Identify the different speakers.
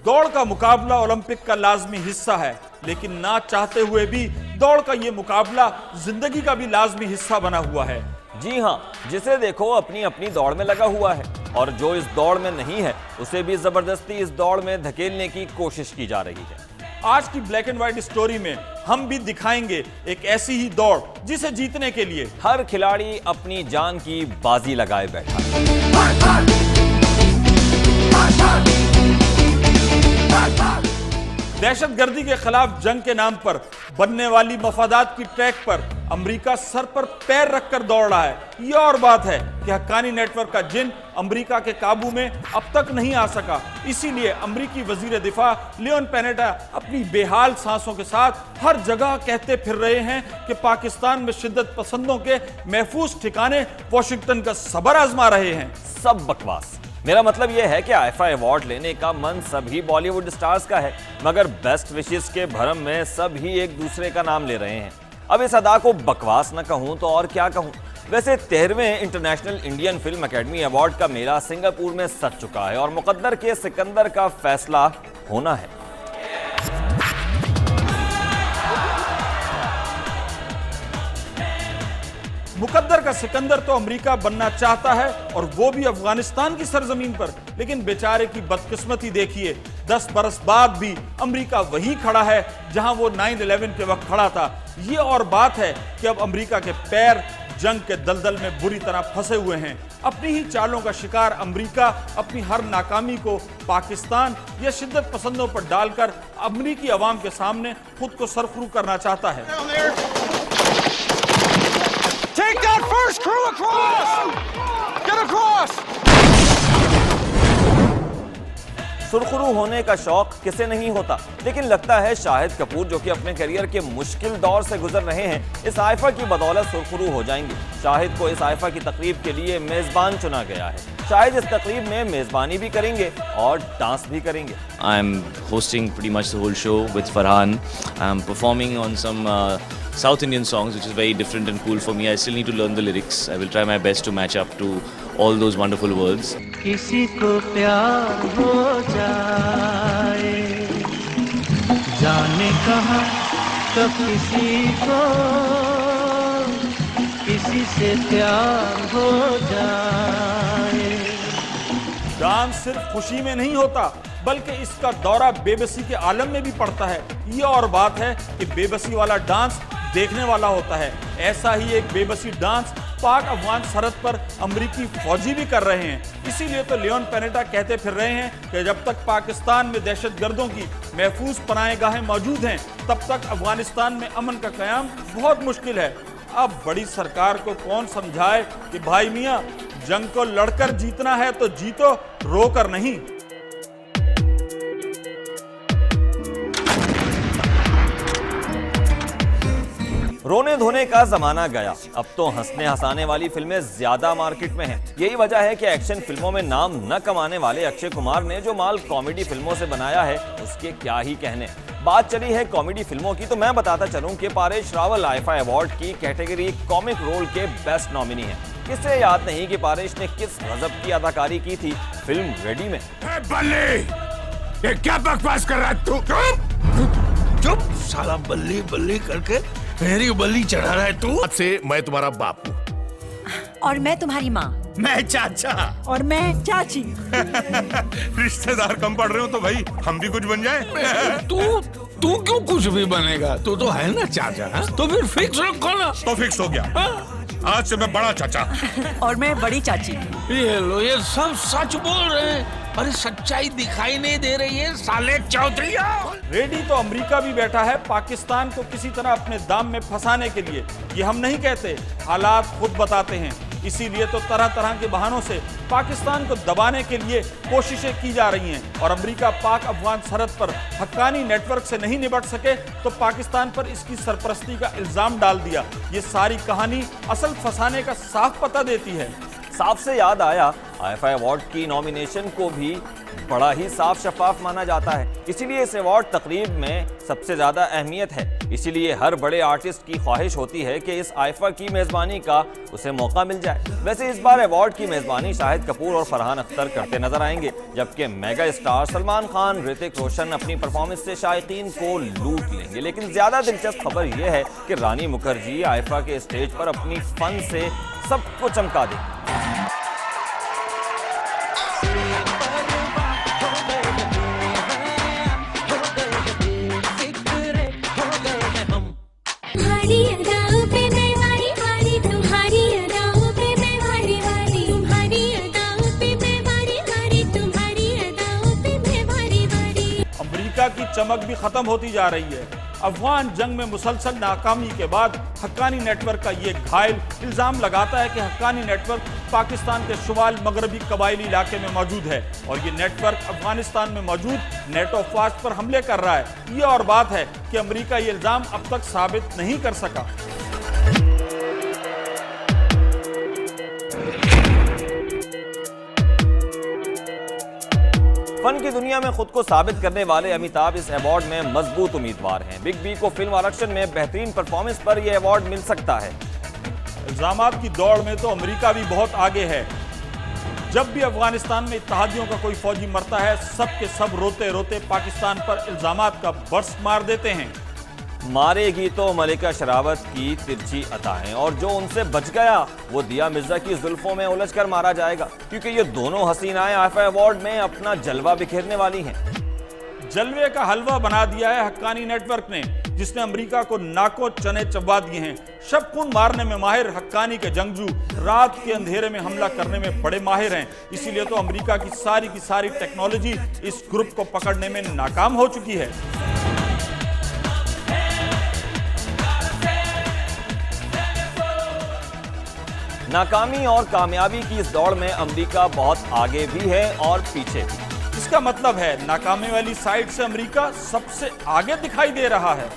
Speaker 1: दौड़ का मुकाबला ओलंपिक का लाजमी हिस्सा है, लेकिन ना चाहते हुए भी दौड़ का ये मुकाबला जिंदगी का भी लाजमी हिस्सा बना हुआ है।
Speaker 2: जी हाँ, जिसे देखो अपनी अपनी दौड़ में लगा हुआ है और जो इस दौड़ में नहीं है उसे भी जबरदस्ती इस दौड़ में धकेलने की कोशिश की जा रही है।
Speaker 1: आज की ब्लैक एंड व्हाइट स्टोरी में हम भी दिखाएंगे एक ऐसी ही दौड़ जिसे जीतने के लिए
Speaker 2: हर खिलाड़ी अपनी जान की बाजी लगाए बैठा।
Speaker 1: दहशतगर्दी के खिलाफ जंग के नाम पर बनने वाली मफादात की ट्रैक पर अमेरिका सर पर पैर रखकर दौड़ रहा है। यह और बात है कि हक्कानी नेटवर्क का जिन अमेरिका के काबू में अब तक नहीं आ सका, इसीलिए अमेरिकी वजीर दिफा लियोन पैनेटा अपनी बेहाल सांसों के साथ हर जगह कहते फिर रहे हैं कि पाकिस्तान में शिद्दत पसंदों के महफूज ठिकाने वॉशिंगटन का सबर आजमा रहे हैं।
Speaker 2: सब बकवास। मेरा मतलब यह है कि आईफा अवार्ड लेने का मन सभी बॉलीवुड स्टार्स का है, मगर बेस्ट विशेस के भरम में सभी एक दूसरे का नाम ले रहे हैं। अब इस अदा को बकवास न कहूं तो और क्या कहूं। वैसे 13वें international Indian film academy award का मेला सिंगापुर में सज चुका है और मुकद्दर के सिकंदर का फैसला होना है।
Speaker 1: मुकद्दर का सिकंदर तो अमेरिका बनना चाहता है और वो भी अफगानिस्तान की सरजमीन पर, लेकिन बेचारे की बदकिस्मती देखिए, 10 बरस बाद भी अमेरिका वहीं खड़ा है जहां वो 9/11 के वक्त खड़ा था। ये और बात है कि अब अमेरिका के पैर जंग के दलदल में बुरी तरह फंसे हुए हैं। अपनी ही चालों का शिकार अमेरिका अपनी हर नाकामी को पाकिस्तान या शिद्दत पसंदों पर डालकर अमेरिकी अवाम के सामने खुद को सरखरू करना चाहता है।
Speaker 3: Take that first crew across! Get across!
Speaker 2: सुरखरू होने का शौक किसे नहीं होता, लेकिन लगता है शाहिद कपूर जो कि अपने करियर के मुश्किल दौर से गुजर रहे हैं, इस आइफा की बदौलत सुरखरू हो जाएंगे। शाहिद को इस आइफा की तकरीब के लिए मेजबान चुना गया है। शाहिद इस तकरीब में मेजबानी भी करेंगे और डांस भी करेंगे।
Speaker 4: I am hosting pretty much the whole show with Farhan. I am performing on some South Indian songs, which is very different and cool for me. I still need to learn the lyrics. I will try my best to match up to all those wonderful words.
Speaker 5: किसी को प्यार हो जाए, जाने कहाँ कब किसी से प्यार हो जाए।
Speaker 1: डांस सिर्फ खुशी में नहीं होता, बल्कि इसका दौरा बेबसी के आलम में भी पड़ता है। ये और बात है कि बेबसी वाला डांस देखने वाला होता है। ऐसा ही एक बेबसी डांस पाक अफगान सरहद पर अमेरिकी फौजी भी कर रहे हैं। इसीलिए तो लियोन पैनेटा कहते फिर रहे हैं कि जब तक पाकिस्तान में दहशतगर्दों की महफूज पनाहगाहें मौजूद हैं, तब तक अफगानिस्तान में अमन का क़याम बहुत मुश्किल है। अब बड़ी सरकार को कौन समझाए कि भाई मियाँ, जंग को लड़कर जीतना है तो जीतो, रोकर नहीं।
Speaker 2: रोने धोने का जमाना गया, अब तो हंसने हंसाने वाली फिल्में ज्यादा मार्केट में हैं। यही वजह है कि एक्शन फिल्मों में नाम न कमाने वाले अक्षय कुमार ने जो माल कॉमेडी फिल्मों से बनाया है, उसके क्या ही कहने। बात चली है कॉमेडी फिल्मों की, तो मैं बताता चलूं कि पारेश रावल आईफा अवार्ड की कैटेगरी कॉमिक रोल के बेस्ट नॉमिनी है। किसे याद नहीं कि पारेश ने किस गजब की अदाकारी की थी फिल्म रेडी में।
Speaker 6: बल्ली, ये क्या बकवास कर रहा है तू? चुप साला, बल्ली बल्ली करके मेरी बल्ली चढ़ा रहा है तू। आज से मैं तुम्हारा बाप हूँ
Speaker 7: और मैं तुम्हारी माँ,
Speaker 6: मैं चाचा
Speaker 7: और मैं चाची।
Speaker 6: रिश्तेदार कम पड़ रहे हो तो भाई हम भी कुछ बन जाए।
Speaker 8: तू क्यों कुछ भी बनेगा? तू तो है ना चाचा, हा? तो फिर फिक्स रखो ना।
Speaker 6: तो फिक्स हो गया, आज से मैं बड़ा चाचा
Speaker 7: और मैं बड़ी चाची।
Speaker 8: ये लो, ये सब सच बोल रहे हैं। अरे सच्चाई दिखाई नहीं दे रही है साले चौधरिया।
Speaker 1: रेडी तो अमेरिका भी बैठा है पाकिस्तान को किसी तरह अपने दाम में फंसाने के लिए। ये हम नहीं कहते, हालात खुद बताते हैं। इसीलिए तो तरह तरह के बहानों से पाकिस्तान को दबाने के लिए कोशिशें की जा रही हैं। और अमेरिका पाक अफगान सरहद पर हक्कानी नेटवर्क से नहीं निपट सके तो पाकिस्तान पर इसकी सरपरस्ती का इल्जाम डाल दिया। ये सारी कहानी असल फंसाने का साफ पता देती है।
Speaker 2: साफ से याद आया, आईफा अवार्ड की नॉमिनेशन को भी बड़ा ही साफ शफाफ माना जाता है। इसीलिए इस अवार्ड तकरीब में सबसे ज्यादा अहमियत है। इसीलिए हर बड़े आर्टिस्ट की ख्वाहिश होती है कि इस आईफा की मेजबानी का उसे मौका मिल जाए। वैसे इस बार अवार्ड की मेजबानी शाहिद कपूर और फरहान अख्तर करते नजर आएंगे, जबकि मेगा स्टार सलमान खान, ऋतिक रोशन अपनी परफॉर्मेंस से शायकीन को लूट लेंगे। लेकिन ज्यादा दिलचस्प खबर यह है कि रानी मुखर्जी आईफा के स्टेज पर अपनी फन से सबको चमका देंगी।
Speaker 1: अमेरिका की चमक भी खत्म होती जा रही है। अफगान जंग में मुसलसल नाकामी के बाद हक्कानी नेटवर्क का ये घायल इल्जाम लगाता है कि हक्कानी नेटवर्क पाकिस्तान के शुमाल मगरबी कबायली इलाके में मौजूद है और ये नेटवर्क अफगानिस्तान में मौजूद नेटो फास्ट पर हमले कर रहा है। ये और बात है कि अमेरिका ये इल्जाम अब तक साबित नहीं कर सका।
Speaker 2: फन की दुनिया में खुद को साबित करने वाले अमिताभ इस अवार्ड में मजबूत उम्मीदवार हैं। बिग बी को फिल्म आरक्षण में बेहतरीन परफॉर्मेंस पर यह अवार्ड मिल सकता है।
Speaker 1: इल्जामात की दौड़ में तो अमेरिका भी बहुत आगे है। जब भी अफगानिस्तान में इत्तेहादियों का कोई फौजी मरता है, सब के सब रोते रोते पाकिस्तान पर इल्जामात का बर्स्ट मार देते हैं।
Speaker 2: मारेगी तो मलिका शरावत की तिरछी अताएं, और जो उनसे बच गया वो दिया मिर्जा की जुल्फों में उलझकर मारा जाएगा, क्योंकि ये दोनों हसीनाएं आईफा अवार्ड में अपना जलवा बिखेरने वाली हैं।
Speaker 1: जलवे का हलवा बना दिया है हक्कानी नेटवर्क ने, जिसने अमेरिका को नाको चने चबा दिए हैं। शब खून मारने में माहिर हक्कानी के जंगजू रात के अंधेरे में हमला करने में बड़े माहिर हैं। इसीलिए तो अमेरिका की सारी टेक्नोलॉजी इस ग्रुप को पकड़ने में नाकाम हो चुकी है।
Speaker 2: नाकामी और कामयाबी की इस दौड़ में अमेरिका बहुत आगे भी है और पीछे भी।
Speaker 1: इसका मतलब है नाकामी वाली साइड से अमेरिका सबसे आगे दिखाई दे रहा है।